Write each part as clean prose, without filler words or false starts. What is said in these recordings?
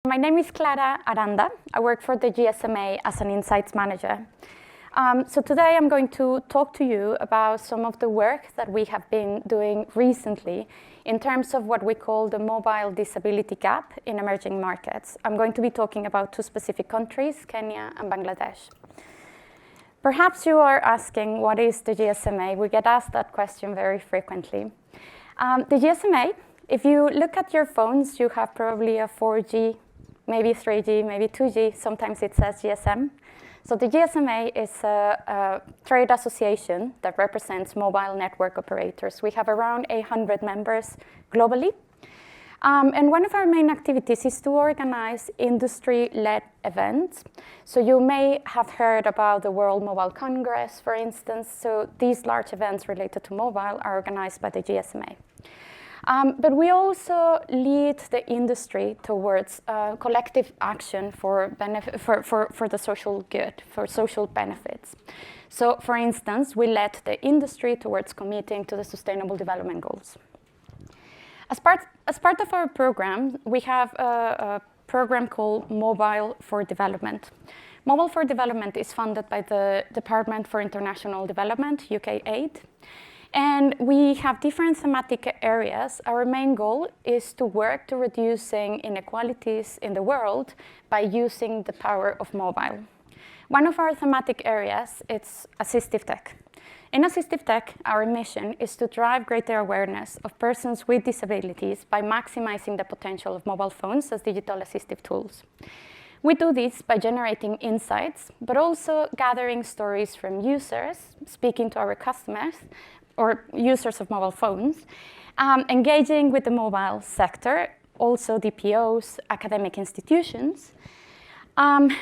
My name is Clara Aranda. I work for the GSMA as an Insights Manager. So today I'm going to talk to you about some of the work that we have been doing recently in terms of what we call the mobile disability gap in emerging markets. I'm going to be talking about two specific countries, Kenya and Bangladesh. Perhaps you are asking, what is the GSMA? We get asked that question very frequently. The GSMA, if you look at your phones, you have probably a 4G, maybe 3G, maybe 2G. Sometimes it says GSM. So the GSMA is a trade association that represents mobile network operators. We have around 800 members globally. And one of our main activities is to organize industry-led events. So you may have heard about the World Mobile Congress, for instance. So these large events related to mobile are organized by the GSMA. But we also lead the industry towards collective action for the social good, for social benefits. So, for instance, we led the industry towards committing to the Sustainable Development Goals. As part of our program, we have a program called Mobile for Development. Mobile for Development is funded by the Department for International Development, UK Aid. And we have different thematic areas. Our main goal is to work to reducing inequalities in the world by using the power of mobile. One of our thematic areas is assistive tech. In assistive tech, our mission is to drive greater awareness of persons with disabilities by maximizing the potential of mobile phones as digital assistive tools. We do this by generating insights, but also gathering stories from users, speaking to our customers, or users of mobile phones, engaging with the mobile sector, also DPOs, academic institutions.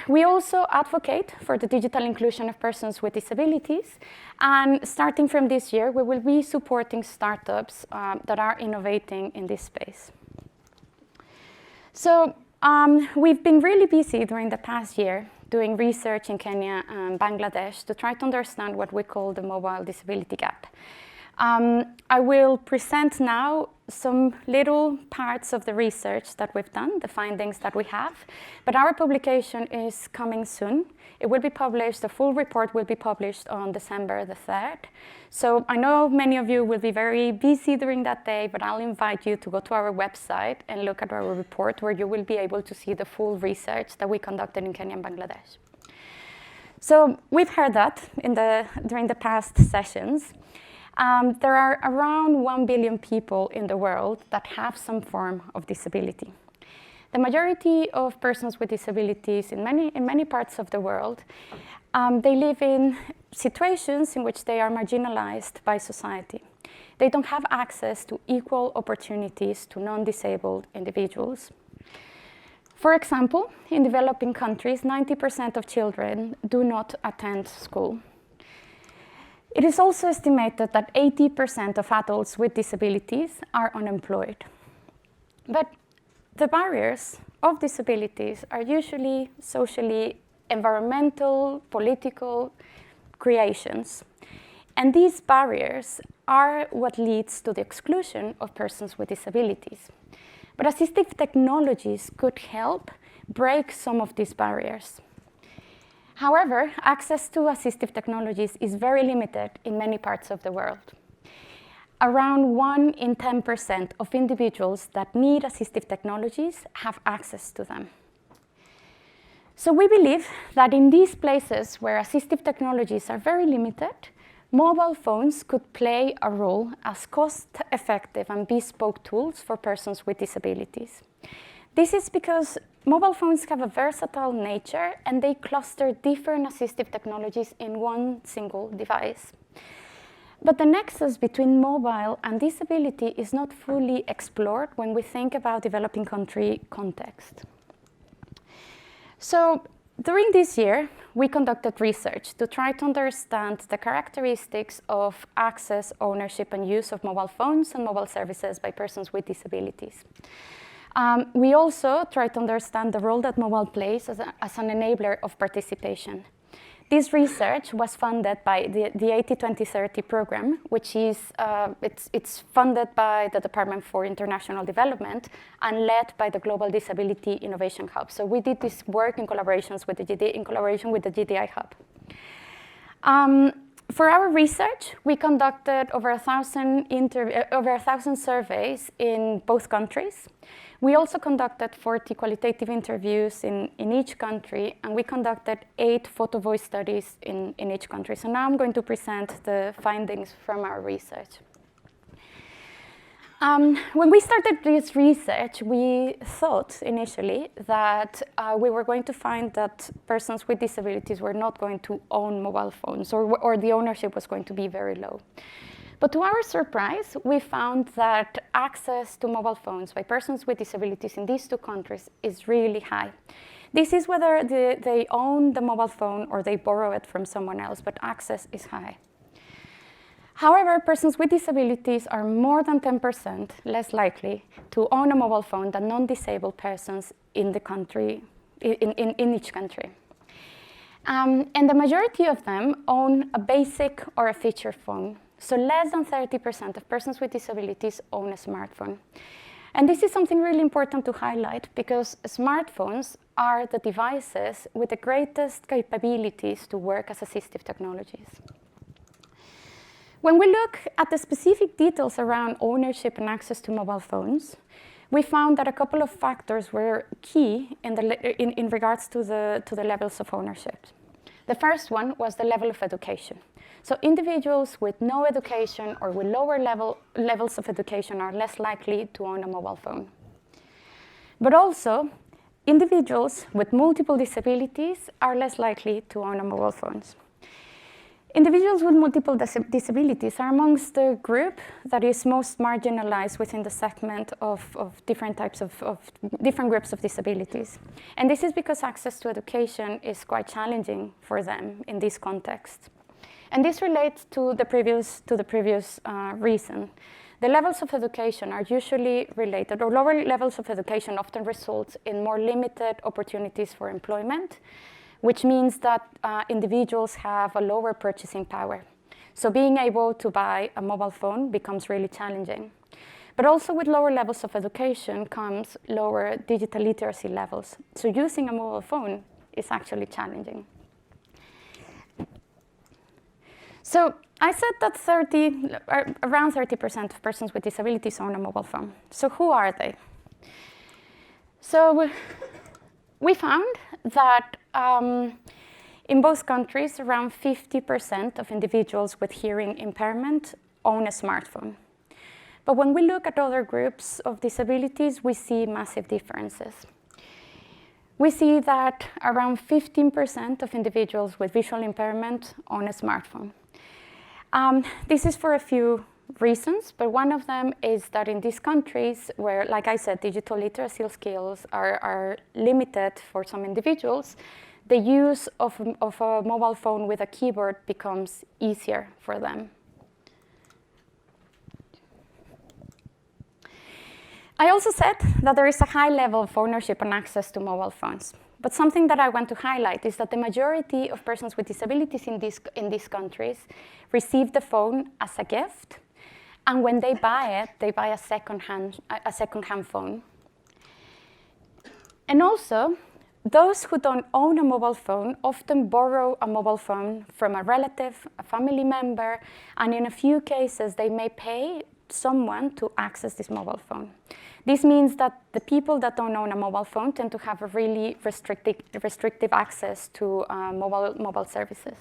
We also advocate for the digital inclusion of persons with disabilities. And starting from this year, we will be supporting startups that are innovating in this space. So we've been really busy during the past year doing research in Kenya and Bangladesh to try to understand what we call the mobile disability gap. I will present now some little parts of the research that we've done, the findings that we have, but our publication is coming soon. It will be published, the full report will be published on December the 3rd. So I know many of you will be very busy during that day, but I'll invite you to go to our website and look at our report, where you will be able to see the full research that we conducted in Kenya and Bangladesh. So we've heard that during the past sessions. There are around 1 billion people in the world that have some form of disability. The majority of persons with disabilities in many parts of the world, they live in situations in which they are marginalized by society. They don't have access to equal opportunities to non-disabled individuals. For example, in developing countries, 90% of children do not attend school. It is also estimated that 80% of adults with disabilities are unemployed. But the barriers of disabilities are usually socially, environmental, political creations. And these barriers are what leads to the exclusion of persons with disabilities. But assistive technologies could help break some of these barriers. However, access to assistive technologies is very limited in many parts of the world. Around 1 in 10% of individuals that need assistive technologies have access to them. So we believe that in these places where assistive technologies are very limited, mobile phones could play a role as cost-effective and bespoke tools for persons with disabilities. This is because mobile phones have a versatile nature, and they cluster different assistive technologies in one single device. But the nexus between mobile and disability is not fully explored when we think about developing country context. So during this year, we conducted research to try to understand the characteristics of access, ownership, and use of mobile phones and mobile services by persons with disabilities. We also try to understand the role that mobile plays as an enabler of participation. This research was funded by the 80-20-30 program, which is it's funded by the Department for International Development and led by the Global Disability Innovation Hub. So we did this work in collaboration with the GDI Hub. For our research, we conducted over 1,000 surveys in both countries. We also conducted 40 qualitative interviews in each country, and we conducted 8 photo voice studies in each country. So now I'm going to present the findings from our research. When we started this research, we thought initially that we were going to find that persons with disabilities were not going to own mobile phones, or the ownership was going to be very low. But to our surprise, we found that access to mobile phones by persons with disabilities in these 2 countries is really high. This is whether they own the mobile phone or they borrow it from someone else, but access is high. However, persons with disabilities are more than 10% less likely to own a mobile phone than non-disabled persons in the country, in each country. And the majority of them own a basic or a feature phone. So less than 30% of persons with disabilities own a smartphone. And this is something really important to highlight because smartphones are the devices with the greatest capabilities to work as assistive technologies. When we look at the specific details around ownership and access to mobile phones, we found that a couple of factors were key in regards to the levels of ownership. The first one was the level of education. So individuals with no education or with lower levels of education are less likely to own a mobile phone. But also, individuals with multiple disabilities are less likely to own a mobile phones. Individuals with multiple disabilities are amongst the group that is most marginalized within the segment of different types of different groups of disabilities. And this is because access to education is quite challenging for them in this context. And this relates to the previous reason. The levels of education are usually related, or lower levels of education often results in more limited opportunities for employment, which means that individuals have a lower purchasing power. So being able to buy a mobile phone becomes really challenging. But also with lower levels of education comes lower digital literacy levels. So using a mobile phone is actually challenging. So I said that around 30% of persons with disabilities own a mobile phone. So who are they? So we found that in both countries, around 50% of individuals with hearing impairment own a smartphone. But when we look at other groups of disabilities, we see massive differences. We see that around 15% of individuals with visual impairment own a smartphone. This is for a few reasons, but one of them is that in these countries where, like I said, digital literacy skills are limited for some individuals, the use of a mobile phone with a keyboard becomes easier for them. I also said that there is a high level of ownership and access to mobile phones. But something that I want to highlight is that the majority of persons with disabilities in these countries receive the phone as a gift, and when they buy it, they buy a second-hand phone. And also, those who don't own a mobile phone often borrow a mobile phone from a relative, a family member, and in a few cases, they may pay someone to access this mobile phone. This means that the people that don't own a mobile phone tend to have a really restrictive access to mobile services.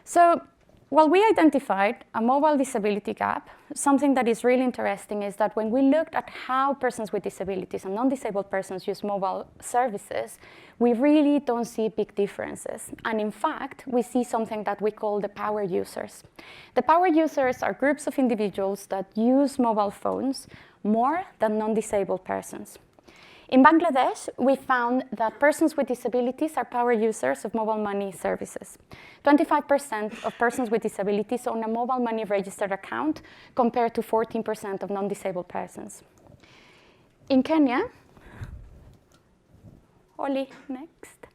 So while we identified a mobile disability gap, something that is really interesting is that when we looked at how persons with disabilities and non-disabled persons use mobile services, we really don't see big differences. And in fact, we see something that we call the power users. The power users are groups of individuals that use mobile phones more than non-disabled persons. In Bangladesh, we found that persons with disabilities are power users of mobile money services. 25% of persons with disabilities own a mobile money registered account compared to 14% of non-disabled persons. In Kenya, Oli, next.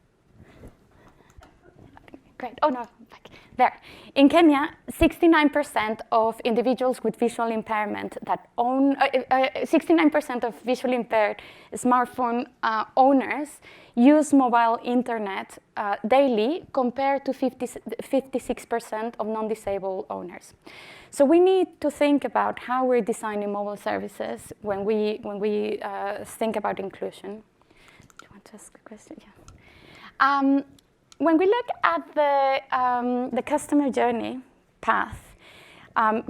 Great. Oh, no, back there. In Kenya, 69% of individuals with visual impairment that own, 69% of visually impaired smartphone owners use mobile internet daily compared to 56% of non-disabled owners. So we need to think about how we're designing mobile services when we think about inclusion. Do you want to ask a question? Yeah. When we look at the customer journey path,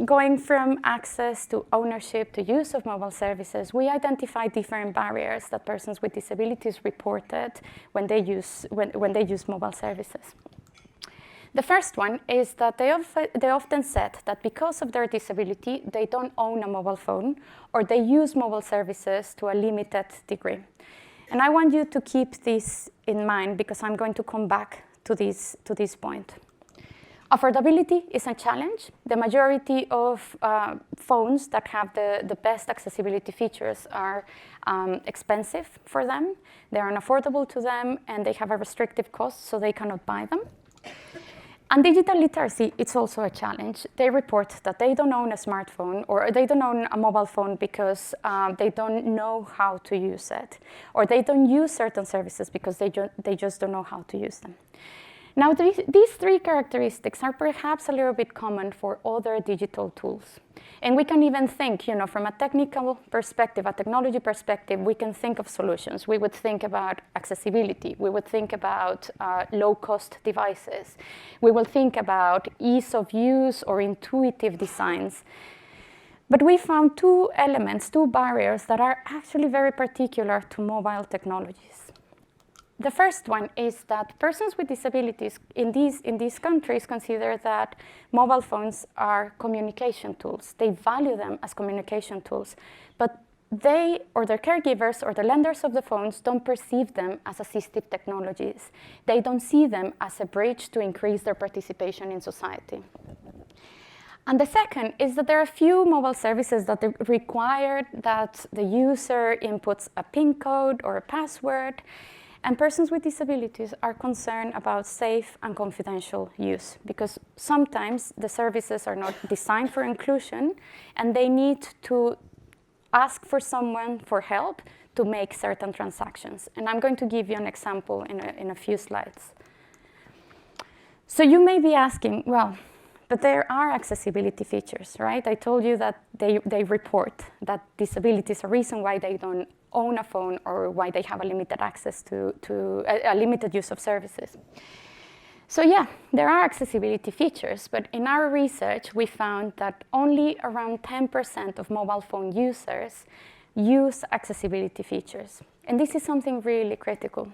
going from access to ownership to use of mobile services, we identify different barriers that persons with disabilities reported when they use mobile services. The first one is that they often said that because of their disability, they don't own a mobile phone, or they use mobile services to a limited degree. And I want you to keep this in mind because I'm going to come back to this point. Affordability is a challenge. The majority of phones that have the best accessibility features are expensive for them. They are unaffordable to them, and they have a restrictive cost, so they cannot buy them. And digital literacy, it's also a challenge. They report that they don't own a smartphone, or they don't own a mobile phone because they don't know how to use it, or they don't use certain services because they just don't know how to use them. Now, these three characteristics are perhaps a little bit common for other digital tools. And we can even think, from a technical perspective, a technology perspective, we can think of solutions. We would think about accessibility. We would think about low-cost devices. We will think about ease of use or intuitive designs. But we found two elements, two barriers that are actually very particular to mobile technologies. The first one is that persons with disabilities in these countries consider that mobile phones are communication tools. They value them as communication tools, but they or their caregivers or the lenders of the phones don't perceive them as assistive technologies. They don't see them as a bridge to increase their participation in society. And the second is that there are a few mobile services that require that the user inputs a PIN code or a password. And persons with disabilities are concerned about safe and confidential use because sometimes the services are not designed for inclusion and they need to ask for someone for help to make certain transactions. And I'm going to give you an example in a few slides. So you may be asking, well, but there are accessibility features, right? I told you that they report that disability is a reason why they don't own a phone or why they have a limited access to a limited use of services. So yeah, there are accessibility features, but in our research, we found that only around 10% of mobile phone users use accessibility features. And this is something really critical.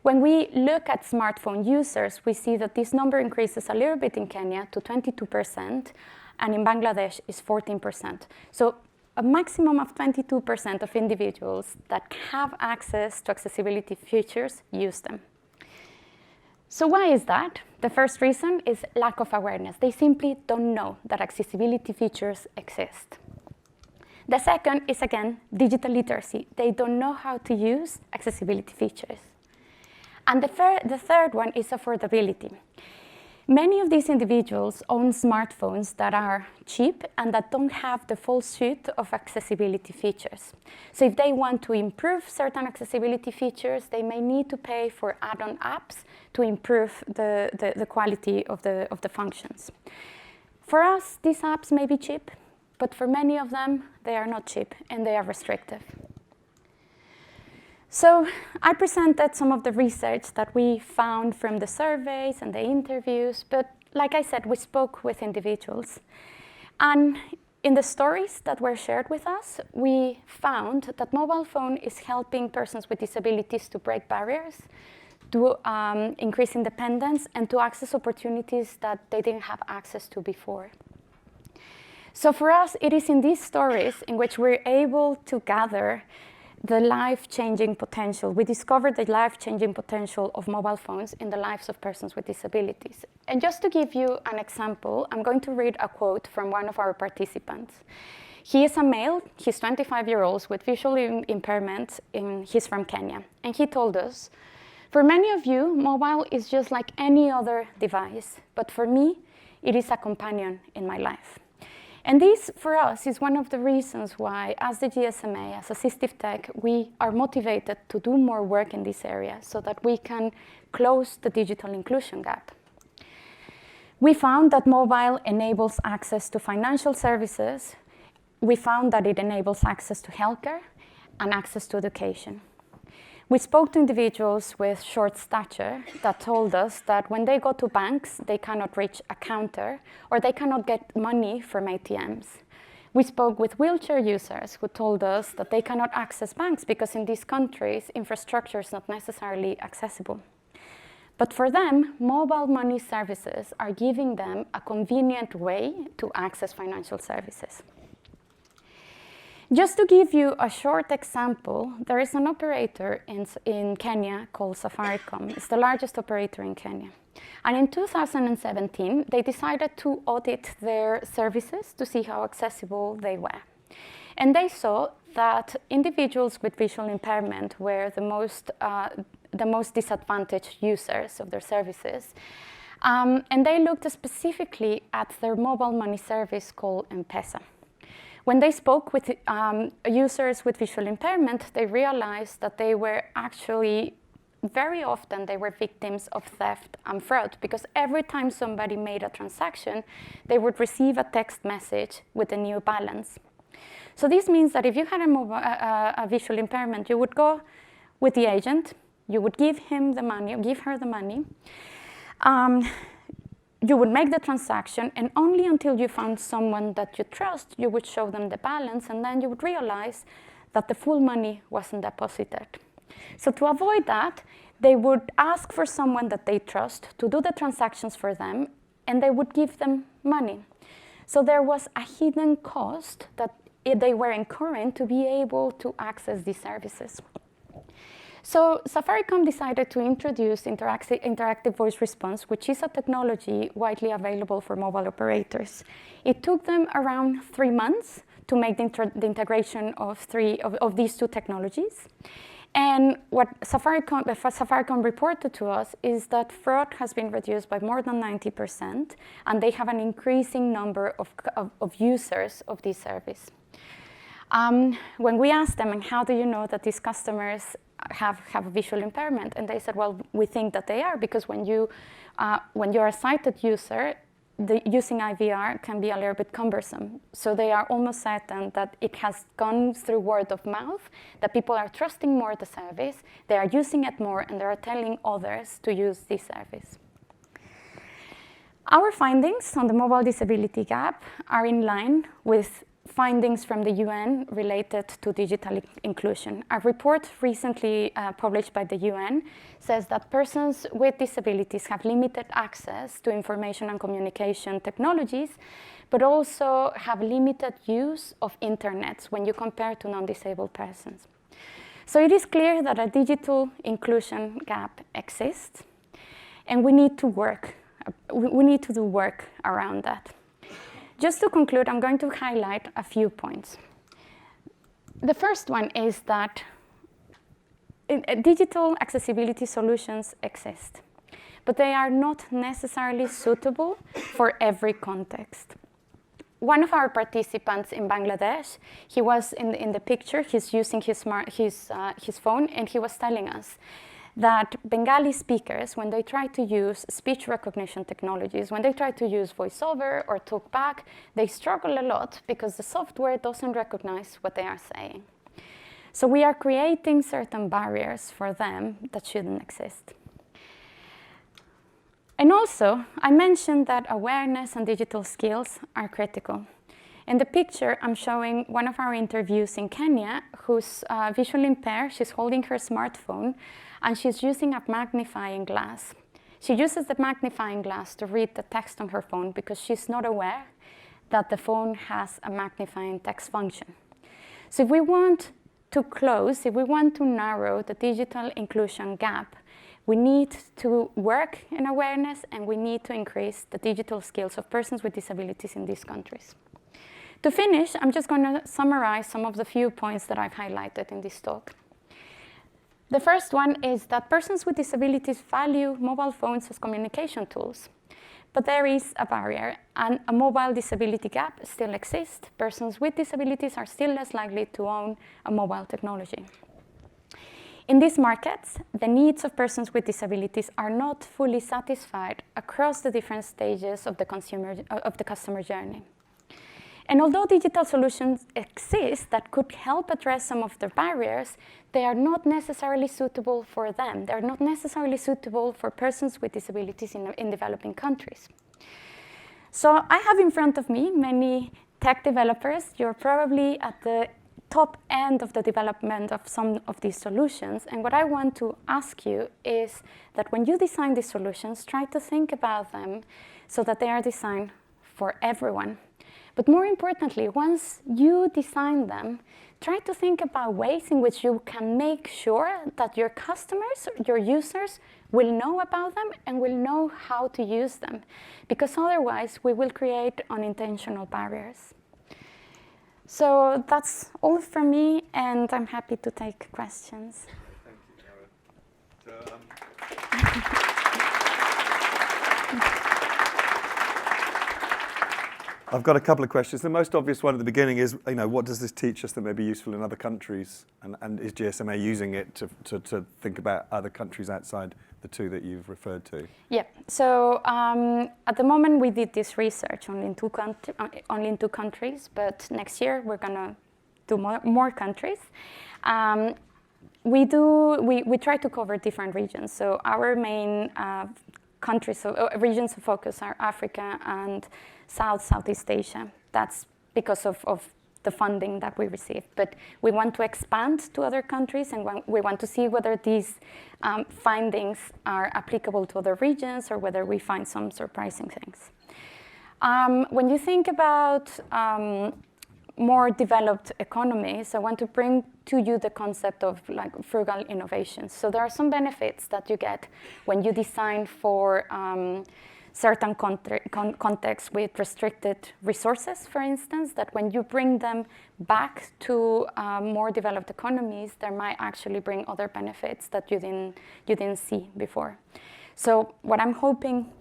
When we look at smartphone users, we see that this number increases a little bit in Kenya to 22%, and in Bangladesh is 14%. So a maximum of 22% of individuals that have access to accessibility features use them. So why is that? The first reason is lack of awareness. They simply don't know that accessibility features exist. The second is, again, digital literacy. They don't know how to use accessibility features. And the third one is affordability. Many of these individuals own smartphones that are cheap and that don't have the full suite of accessibility features. So if they want to improve certain accessibility features, they may need to pay for add-on apps to improve the quality of the functions. For us, these apps may be cheap, but for many of them, they are not cheap and they are restrictive. So I presented some of the research that we found from the surveys and the interviews, but like I said, we spoke with individuals. And in the stories that were shared with us, we found that mobile phone is helping persons with disabilities to break barriers, to increase independence, and to access opportunities that they didn't have access to before. So for us, it is in these stories in which we're able to gather the life-changing potential. We discovered the life-changing potential of mobile phones in the lives of persons with disabilities. And just to give you an example, I'm going to read a quote from one of our participants. He is a male, he's 25 years old with visual impairment, he's from Kenya. And he told us, For many of you, mobile is just like any other device, but for me, it is a companion in my life. And this, for us, is one of the reasons why, as the GSMA, as assistive tech, we are motivated to do more work in this area so that we can close the digital inclusion gap. We found that mobile enables access to financial services. We found that it enables access to healthcare and access to education. We spoke to individuals with short stature that told us that when they go to banks, they cannot reach a counter or they cannot get money from ATMs. We spoke with wheelchair users who told us that they cannot access banks because in these countries, infrastructure is not necessarily accessible. But for them, mobile money services are giving them a convenient way to access financial services. Just to give you a short example, there is an operator in Kenya called Safaricom. It's the largest operator in Kenya. And in 2017, they decided to audit their services to see how accessible they were. And they saw that individuals with visual impairment were the most disadvantaged users of their services. And they looked specifically at their mobile money service called M-Pesa. When they spoke with users with visual impairment, they realized that they were actually, very often, they were victims of theft and fraud, because every time somebody made a transaction, they would receive a text message with a new balance. So this means that if you had a visual impairment, you would go with the agent, you would give him the money, or give her the money, you would make the transaction, and only until you found someone that you trust, you would show them the balance, and then you would realize that the full money wasn't deposited. So to avoid that, they would ask for someone that they trust to do the transactions for them, and they would give them money. So there was a hidden cost that they were incurring to be able to access these services. So Safaricom decided to introduce interactive voice response, which is a technology widely available for mobile operators. It took them around 3 months to make the integration of these two technologies. And what Safaricom reported to us is that fraud has been reduced by more than 90%, and they have an increasing number of users of this service. When we asked them, and how do you know that these customers have a visual impairment? And they said, well, we think that they are, because when you're a sighted user, using IVR can be a little bit cumbersome. So they are almost certain that it has gone through word of mouth, that people are trusting more the service, they are using it more, and they are telling others to use this service. Our findings on the mobile disability gap are in line with findings from the UN related to digital inclusion. A report recently published by the UN says that persons with disabilities have limited access to information and communication technologies, but also have limited use of internet when you compare to non-disabled persons. So it is clear that a digital inclusion gap exists, and we need to work. We need to do work around that. Just to conclude, I'm going to highlight a few points. The first one is that digital accessibility solutions exist, but they are not necessarily suitable for every context. One of our participants in Bangladesh, he was in the picture, he's using his phone, and he was telling us that Bengali speakers, when they try to use speech recognition technologies, when they try to use voiceover or talkback, they struggle a lot because the software doesn't recognize what they are saying. So we are creating certain barriers for them that shouldn't exist. And also, I mentioned that awareness and digital skills are critical. In the picture, I'm showing one of our interviews in Kenya, who's visually impaired. She's holding her smartphone, and she's using a magnifying glass. She uses the magnifying glass to read the text on her phone because she's not aware that the phone has a magnifying text function. So if we want to close, if we want to narrow the digital inclusion gap, we need to work in awareness, and we need to increase the digital skills of persons with disabilities in these countries. To finish, I'm just going to summarize some of the few points that I've highlighted in this talk. The first one is that persons with disabilities value mobile phones as communication tools. But there is a barrier, and a mobile disability gap still exists. Persons with disabilities are still less likely to own a mobile technology. In these markets, the needs of persons with disabilities are not fully satisfied across the different stages of the customer journey. And although digital solutions exist that could help address some of the barriers, they are not necessarily suitable for them. They're not necessarily suitable for persons with disabilities in developing countries. So I have in front of me many tech developers. You're probably at the top end of the development of some of these solutions. And what I want to ask you is that when you design these solutions, try to think about them so that they are designed for everyone. But more importantly, once you design them, try to think about ways in which you can make sure that your customers, your users, will know about them and will know how to use them. Because otherwise, we will create unintentional barriers. So that's all from me, and I'm happy to take questions. Thank you, Clara. I've got a couple of questions. The most obvious one at the beginning is, what does this teach us that may be useful in other countries? And is GSMA using it to think about other countries outside the two that you've referred to? Yeah. So at the moment, we did this research only in two countries, but next year we're going to do more countries. We try to cover different regions. So our main countries, regions of focus are Africa and Southeast Asia. That's because of the funding that we receive. But we want to expand to other countries, and we want to see whether these findings are applicable to other regions or whether we find some surprising things. When you think about more developed economies, I want to bring to you the concept of frugal innovations. So there are some benefits that you get when you design for certain contexts with restricted resources, for instance, that when you bring them back to more developed economies, there might actually bring other benefits that you didn't see before. So what I'm hoping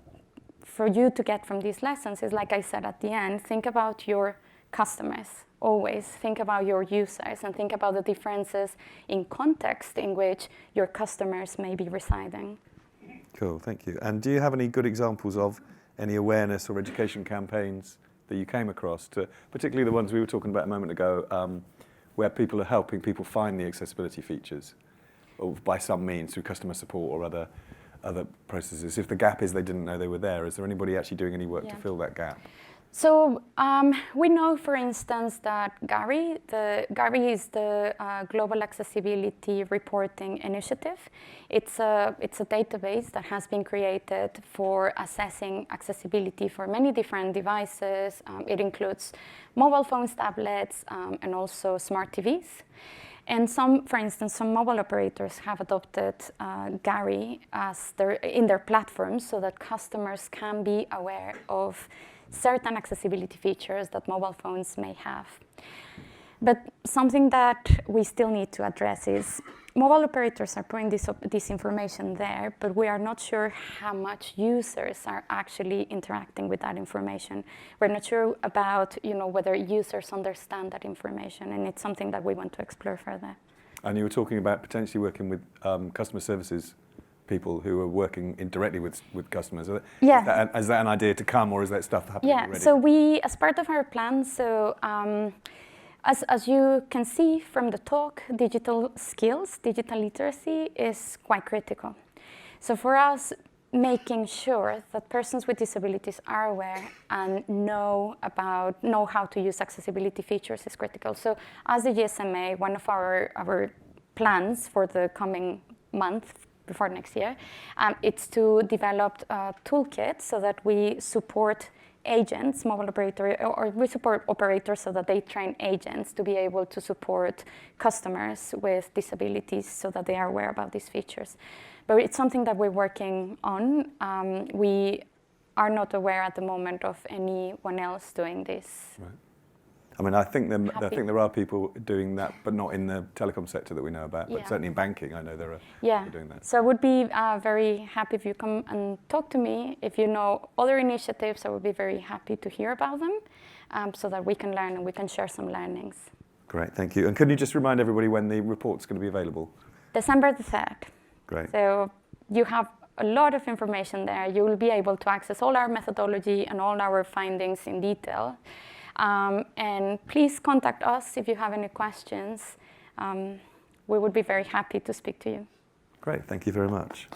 for you to get from these lessons is, like I said at the end, think about your customers. Always think about your users and think about the differences in context in which your customers may be residing. Cool, thank you. And do you have any good examples of any awareness or education campaigns that you came across, particularly the ones we were talking about a moment ago, where people are helping people find the accessibility features or by some means through customer support or other processes? If the gap is they didn't know they were there, is there anybody actually doing any work to fill that gap? So we know, for instance, that GARI is the Global Accessibility Reporting Initiative. It's a database that has been created for assessing accessibility for many different devices. It includes mobile phones, tablets, and also smart TVs. And for instance, some mobile operators have adopted GARI in their platforms so that customers can be aware of certain accessibility features that mobile phones may have. But something that we still need to address is mobile operators are putting this information there, but we are not sure how much users are actually interacting with that information. We're not sure about whether users understand that information, and it's something that we want to explore further. And you were talking about potentially working with customer services people who are working directly with customers. Yeah. Is that an idea to come, or is that stuff happening already? Yeah, so we, as part of our plan, as you can see from the talk, digital skills, digital literacy is quite critical. So for us, making sure that persons with disabilities are aware and know how to use accessibility features is critical. So as the GSMA, one of our plans for the coming month, before next year, it's to develop a toolkit so that we support agents, mobile operator, or we support operators so that they train agents to be able to support customers with disabilities so that they are aware about these features. But it's something that we're working on. We are not aware at the moment of anyone else doing this. Right. I mean, I think there are people doing that, but not in the telecom sector that we know about. But certainly in banking, I know there are people doing that. So I would be very happy if you come and talk to me. If you know other initiatives, I would be very happy to hear about them, so that we can learn and we can share some learnings. Great, thank you. And can you just remind everybody when the report's going to be available? December the 3rd. Great. So you have a lot of information there. You will be able to access all our methodology and all our findings in detail. And please contact us if you have any questions. We would be very happy to speak to you. Great, thank you very much.